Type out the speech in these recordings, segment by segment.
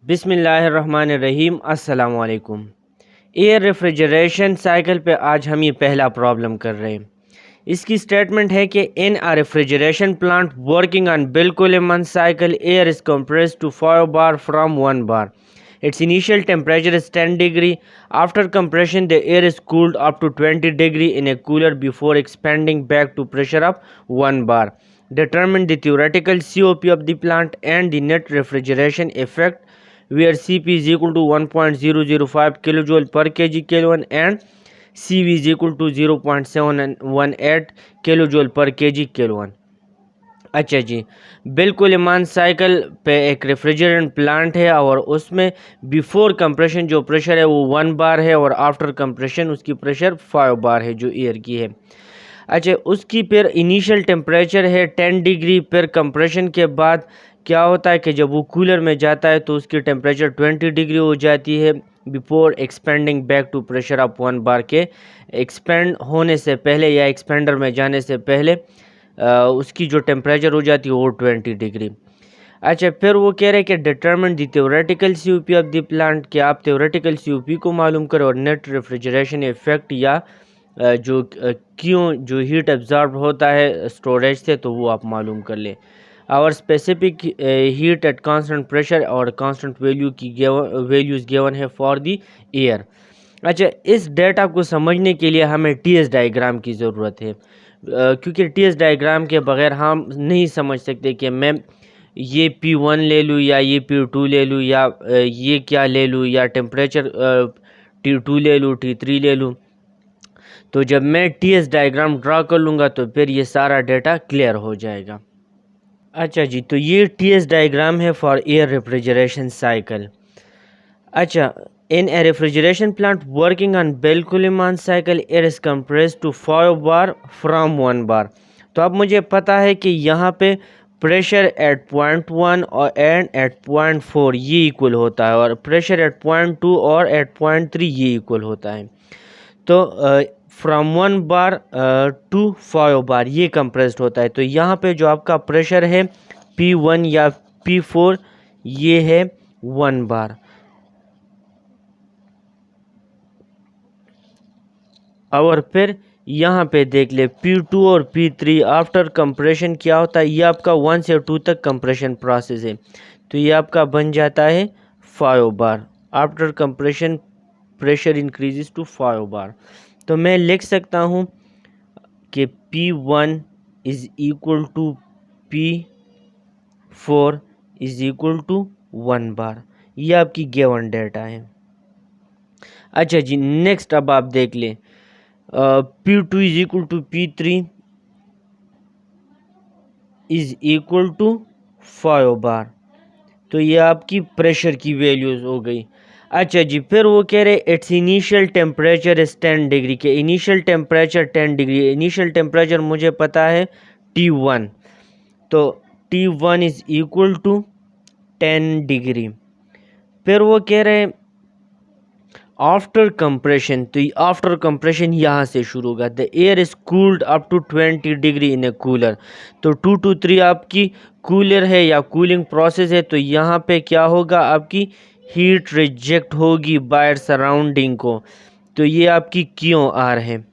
बिस्मिल्लाहिर्रहमानिर्रहीम अस्सलाम वालेकुम। एयर रेफ्रिजरेशन साइकिल पे आज हम ये पहला प्रॉब्लम कर रहे हैं। इसकी स्टेटमेंट है कि in a refrigeration plant working on बिल्कुल a month cycle air is compressed to 5 bar from 1 bar. Its initial temperature is 10 degree. After compression, the air is cooled up to 20 degree in a cooler before expanding back to pressure of 1 bar. Determine the theoretical COP of the plant and the net refrigeration effect where Cp is equal to 1.005 kilojoule per kg Kelvin and Cv is equal to 0.718 kilojoule per kg Kelvin। अच्छा जी, बिल्कुल ईमान cycle पे एक refrigerant plant है और उसमें before compression जो pressure है वो 1 बार है और आफ्टर कंप्रेशन उसकी प्रेशर 5 बार है जो एयर की है। अच्छा, उसकी फिर इनिशियल टेम्परेचर है 10 डिग्री। फिर कंप्रेशन के बाद क्या होता है कि जब वो कूलर में जाता है तो उसकी टेम्परेचर 20 डिग्री हो जाती है before expanding back to pressure of 1 bar के एक्सपेंड होने से पहले या एक्सपेंडर में जाने से पहले उसकी जो टेम्परेचर हो जाती है वो 20 डिग्री। अच्छा, फिर वो कह रहे हैं कि determine the theoretical COP of the plant, कि आप थ्योरेटिकल COP को मालूम करें और नेट रेफ्रिजरेशन इफेक्ट या क्यों जो हीट एब्जॉर्ब होता है स्टोरेज से तो वो आप मालूम कर लें। और specific heat at constant pressure और कांस्टेंट वैल्यू की वैल्यूज़ गिवन है फॉर द एयर। अच्छा, इस डेटा को समझने के लिए हमें TS डायग्राम की ज़रूरत है, क्योंकि TS डायग्राम के बगैर हम नहीं समझ सकते कि मैं ये P1 ले लूँ या ये P2 ले लूँ या ये क्या ले लूँ या टेम्परेचर T2 ले लूँ, T3 ले लूँ। तो जब मैं TS डायग्राम ड्रा कर लूँगा तो फिर ये सारा डेटा क्लियर हो जाएगा। अच्छा जी, तो ये TS डायग्राम है फॉर एयर रेफ्रिजरेशन साइकिल। अच्छा, in a refrigeration plant working on Belkuliman cycle, air is compressed to 5 bar from 1 bar। तो अब मुझे पता है कि यहाँ पे प्रेशर एट 0.1 और एंड एट 0.4 ये इक्वल होता है और प्रेशर एट 0.2 और एट 0.3 ये इक्वल होता है। तो फ्रॉम 1 बार टू 5 बार ये कंप्रेस्ड होता है। तो यहाँ पे जो आपका प्रेशर है P1 या P4 ये है 1 बार। और फिर यहाँ पे देख ले P2 और P3 आफ्टर कंप्रेशन क्या होता है, ये आपका 1 से 2 तक कंप्रेशन प्रोसेस है तो ये आपका बन जाता है 5 bar. After compression pressure increases to 5 bar. तो मैं लिख सकता हूँ कि P1 is equal to P4 is equal to 1 bar. ये आपकी गिवन डेटा है। अच्छा जी, नेक्स्ट अब आप देख लें P2 is equal to P3 is equal to 5 bar. तो ये आपकी प्रेशर की वैल्यूज हो गई। अच्छा जी, फिर वो कह रहे it's initial temperature is 10 degree के initial temperature 10 degree. Initial temperature मुझे पता है T1, तो T1 is equal to 10 degree. फिर वो कह रहे आफ्टर कंप्रेशन, तो आफ्टर कंप्रेशन यहाँ से शुरू होगा। The air is cooled up to 20 degree in a cooler. तो 2 to 3 आपकी कूलर है या कूलिंग प्रोसेस है। तो यहाँ पे क्या होगा, आपकी हीट रिजेक्ट होगी बाय सराउंडिंग को। तो ये आपकी QR है,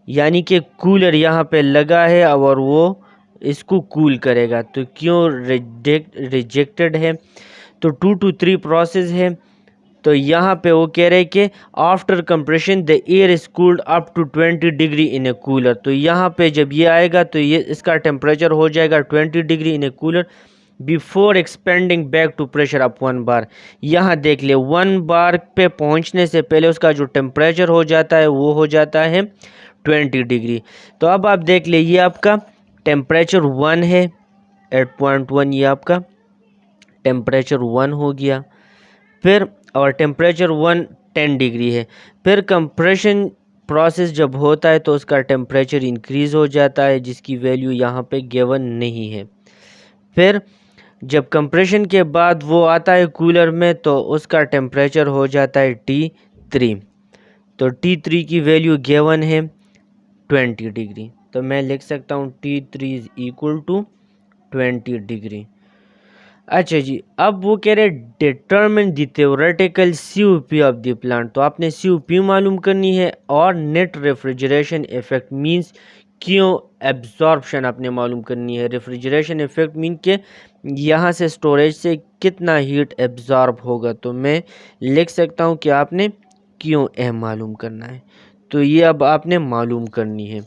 यानी कि कूलर यहाँ पे लगा है और वो इसको कूल करेगा। तो क्यों रिजेक्टेड है, तो 2 to 3 प्रोसेस है। तो यहाँ पे वो कह रहे हैं कि after compression the air is cooled up to 20 degree in a cooler. तो यहाँ पे जब ये आएगा तो ये इसका टेम्परेचर हो जाएगा 20 degree in a cooler before expanding back to pressure up 1 bar. यहाँ देख ले 1 बार पे पहुँचने से पहले उसका जो टेम्परेचर हो जाता है वो हो जाता है 20 डिग्री। तो अब आप देख ले ये आपका टेम्परेचर 1 है एट 0.1, ये आपका टेम्परेचर 1 हो गया। फिर और टेम्परेचर 10 डिग्री है। फिर कंप्रेशन प्रोसेस जब होता है तो उसका टेम्परेचर इंक्रीज़ हो जाता है जिसकी वैल्यू यहाँ पे गिवन नहीं है। फिर जब कंप्रेशन के बाद वो आता है कूलर में तो उसका टेम्परेचर हो जाता है T3। तो T3 की वैल्यू गिवन है 20 डिग्री। तो मैं लिख सकता हूँ T3 is equal to 20 degree. अच्छा जी, अब वो कह रहे determine the theoretical COP of the plant. तो आपने COP मालूम करनी है और नेट रेफ्रिजरेशन इफेक्ट मींस क्यों एब्जॉर्प्शन आपने मालूम करनी है। रेफ्रिजरेशन इफेक्ट मीन के यहाँ से स्टोरेज से कितना हीट एब्जॉर्ब होगा। तो मैं लिख सकता हूँ कि आपने क्यों मालूम करना है। तो ये अब आपने मालूम करनी है।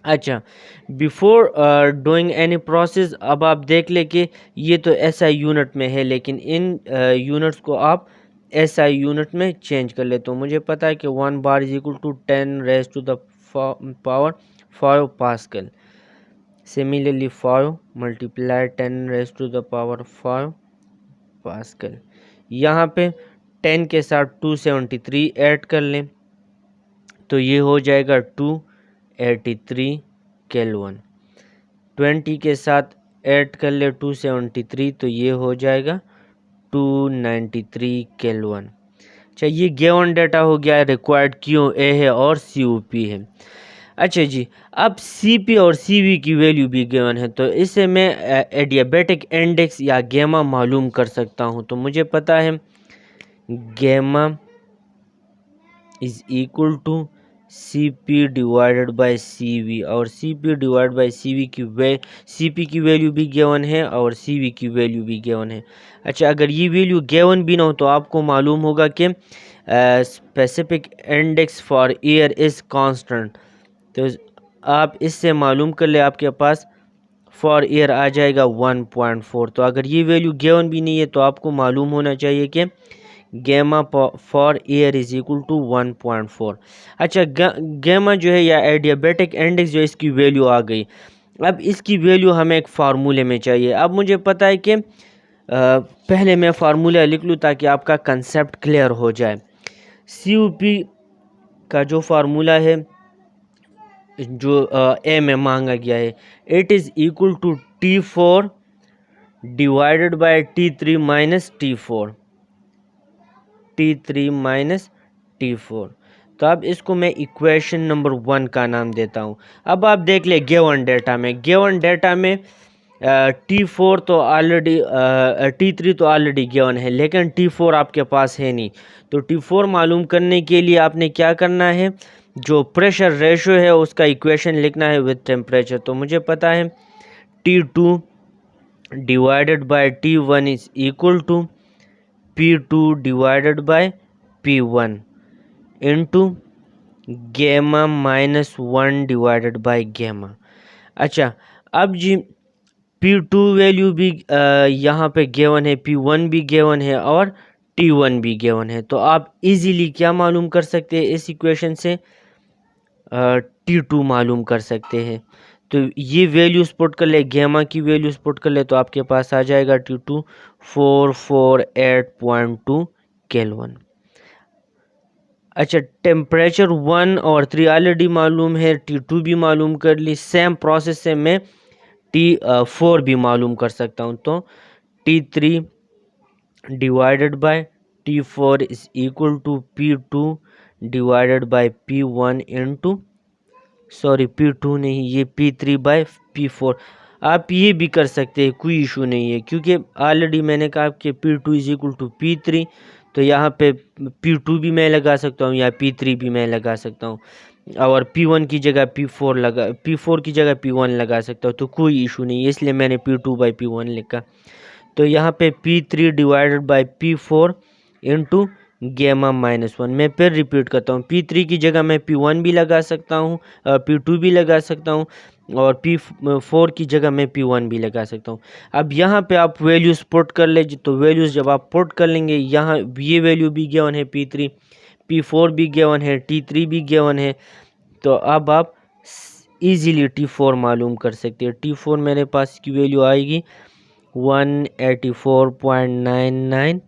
अच्छा, बिफोर डूइंग एनी प्रोसेस, अब आप देख ले कि ये तो SI यूनिट में है, लेकिन इन यूनिट्स को आप SI यूनिट में चेंज कर ले। तो मुझे पता है कि 1 bar is equal to 10 raise to the power 5 pascal. Similarly 5 multiply 10 raise to the power 5 pascal. यहाँ पे 10 के साथ 273 ऐड कर लें तो ये हो जाएगा 283 केल्विन। 20 के साथ ऐड कर ले 273 तो ये हो जाएगा 293 केल्विन। अच्छा, ये गिवन डाटा हो गया, रिक्वायर्ड QA है और COP है। अच्छा जी, अब CP और CV की वैल्यू भी गिवन है, तो इससे मैं एडियाबेटिक इंडेक्स या गैमा मालूम कर सकता हूँ। तो मुझे पता है gamma is equal to CP divided by CV, और CP divide by CV CP की वैल्यू भी गिवन है और CV की वैल्यू भी गिवन है। अच्छा, अगर ये वैल्यू गिवन भी ना हो तो आपको मालूम होगा कि specific index for air is constant. तो आप इससे मालूम कर ले, आपके पास फॉर एयर आ जाएगा 1.4। तो अगर ये वैल्यू गिवन भी नहीं है तो आपको मालूम होना चाहिए कि gamma for air is equal to 1.4। अच्छा, गैमा जो है या एडियाबेटिक इंडेक्स जो है, इसकी वैल्यू आ गई। अब इसकी वैल्यू हमें एक फार्मूले में चाहिए। अब मुझे पता है कि पहले मैं फार्मूला लिख लूँ ताकि आपका कंसेप्ट क्लियर हो जाए। COP का जो फार्मूला है जो ए में मांगा गया है, it is equal to T4 divided by T3 minus T4। T3 minus T4। तो अब इसको मैं इक्वेशन नंबर 1 का नाम देता हूँ। अब आप देख ले गिवन डेटा में T4 तो ऑलरेडी T3 तो ऑलरेडी गिवन है, लेकिन T4 आपके पास है नहीं। तो T4 मालूम करने के लिए आपने क्या करना है, जो प्रेशर रेशो है उसका इक्वेशन लिखना है विद टेम्परेचर। तो मुझे पता है T2 divided by T1 is equal to P2 divided by P1 into gamma minus 1 divided by gamma. अच्छा, अब जी P2 वैल्यू भी यहाँ पे गिवन है, P1 भी गिवन है और T1 भी गिवन है। तो आप इजीली क्या मालूम कर सकते हैं, इस इक्वेशन से T2 मालूम कर सकते हैं। तो ये वैल्यूज पुट कर ले, गैमा की वैल्यूज पुट कर ले, तो आपके पास आ जाएगा T2 448.2 केल्विन। अच्छा, टेम्परेचर 1 और 3 ऑलरेडी मालूम है, T2 भी मालूम कर ली। सेम प्रोसेस से मैं T4 भी मालूम कर सकता हूँ। तो T3 divided by T4 is equal to P2 divided by P1 into, sorry P2 नहीं, ये P3 बाय P4। आप ये भी कर सकते हैं, कोई इशू नहीं है, क्योंकि ऑलरेडी मैंने कहा कि P2 is equal to P3। तो यहाँ पे P2 भी मैं लगा सकता हूँ या P3 भी मैं लगा सकता हूँ, और P1 की जगह P4 की जगह P1 लगा सकता हूँ। तो कोई इशू नहीं है, इसलिए मैंने P2 बाई P1 लिखा। तो यहाँ पे P3 divided by P4 into gamma minus 1। मैं फिर रिपीट करता हूँ, P3 की जगह मैं P1 भी लगा सकता हूँ, P2 भी लगा सकता हूँ, और P4 की जगह मैं P1 भी लगा सकता हूँ। अब यहाँ पे आप वैल्यूज़ पुट कर ले, तो वैल्यूज़ जब आप पुट कर लेंगे, यहाँ ये वैल्यू भी गिवन है P3, P4 भी गिवन है, T3 भी गिवन है। तो अब आप इजीली T4 मालूम कर सकते हैं। T4 मेरे पास की वैल्यू आएगी 184.99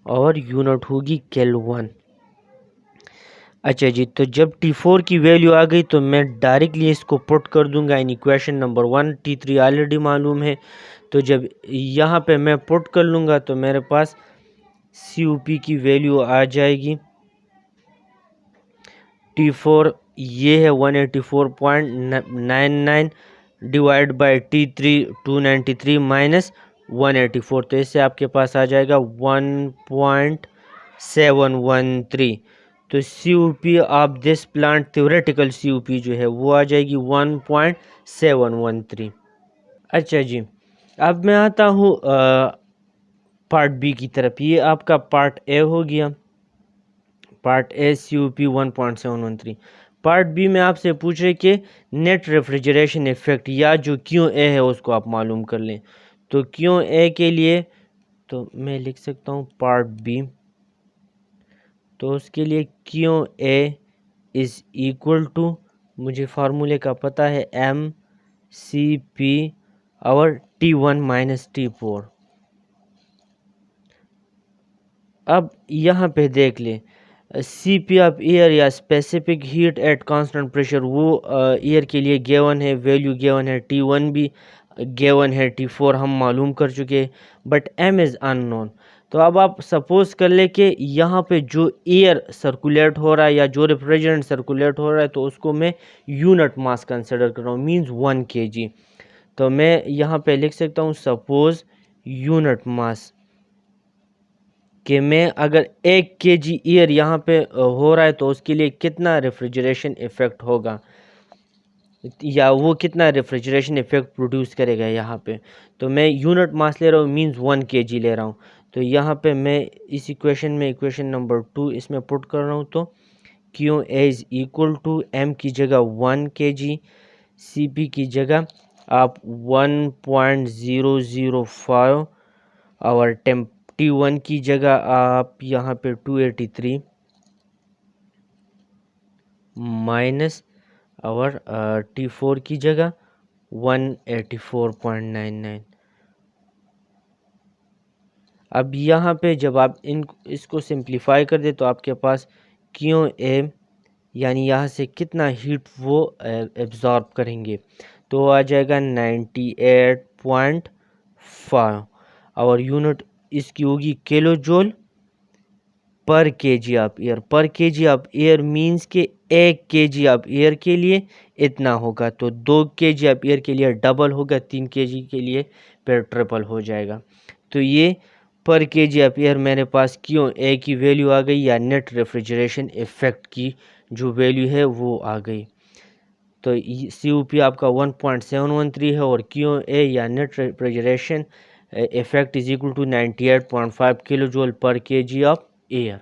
और यूनिट होगी केल्विन। अच्छा जी, तो जब T4 की वैल्यू आ गई तो मैं डायरेक्टली इसको पुट कर दूंगा in equation number 1। T3 already मालूम है, तो जब यहाँ पे मैं पुट कर लूँगा तो मेरे पास COP की वैल्यू आ जाएगी। T4 ये है 184.99 डिवाइड बाई T3 293 माइनस 184, तो इससे आपके पास आ जाएगा 1.713। तो COP of this plant, theoretical COP जो है वो आ जाएगी 1.713। अच्छा जी, अब मैं आता हूँ पार्ट बी की तरफ। ये आपका पार्ट ए हो गया, part A COP 1.713। Part B में आपसे पूछ रहे कि नेट रेफ्रिजरेशन इफेक्ट या जो QA है उसको आप मालूम कर लें। तो QA के लिए तो मैं लिख सकता हूँ पार्ट बी, तो उसके लिए QA इज़ इक्वल टू, मुझे फार्मूले का पता है, MCP और T1 माइनस T4। अब यहाँ पे देख लें, CP ऑफ एयर या specific heat at constant pressure, वो एयर के लिए गिवन है, वैल्यू गिवन है, T1 भी गिवन है, T4 हम मालूम कर चुके, बट M इज़ अननोन। तो अब आप सपोज कर ले कि यहाँ पे जो एयर सर्कुलेट हो रहा है या जो रेफ्रिजरेंट सर्कुलेट हो रहा है, तो उसको मैं यूनिट मास कंसिडर कर रहा हूँ, मींस 1 kg। तो मैं यहाँ पे लिख सकता हूँ सपोज यूनिट मास कि मैं अगर 1 kg एयर यहाँ पे हो रहा है तो उसके लिए कितना रेफ्रिजरेशन इफेक्ट होगा, या वो कितना रेफ्रिजरेशन इफेक्ट प्रोड्यूस करेगा यहाँ पे। तो मैं यूनिट मास ले रहा हूँ, मींस 1 kg ले रहा हूँ। तो यहाँ पे मैं इस इक्वेशन में इक्वेशन नंबर 2 इसमें पुट कर रहा हूँ, तो QA is equal to M की जगह 1 kg, CP की जगह आप 1.005 और T1 की जगह आप यहाँ पे 283 माइनस और T4 की जगह 184.99। अब यहाँ पे जब आप इसको सिंप्लीफाई कर दे तो आपके पास QA यानी यहाँ से कितना हीट वो एब्जॉर्ब करेंगे, तो आ जाएगा 98.5 और यूनिट इसकी होगी किलो जूल पर केजी ऑफ एयर। पर केजी ऑफ एयर मींस के 1 kg ऑफ एयर के लिए इतना होगा, तो 2 kg ऑफ एयर के लिए डबल होगा, 3 kg के लिए फिर ट्रिपल हो जाएगा। तो ये पर केजी ऑफ एयर मेरे पास क्यों ए की वैल्यू आ गई, या नेट रेफ्रिजरेशन इफेक्ट की जो वैल्यू है वो आ गई। तो COP आपका 1.713 है और QA या net refrigeration effect is equal to 98.5 kilo joule पर केजी ऑफ एयर।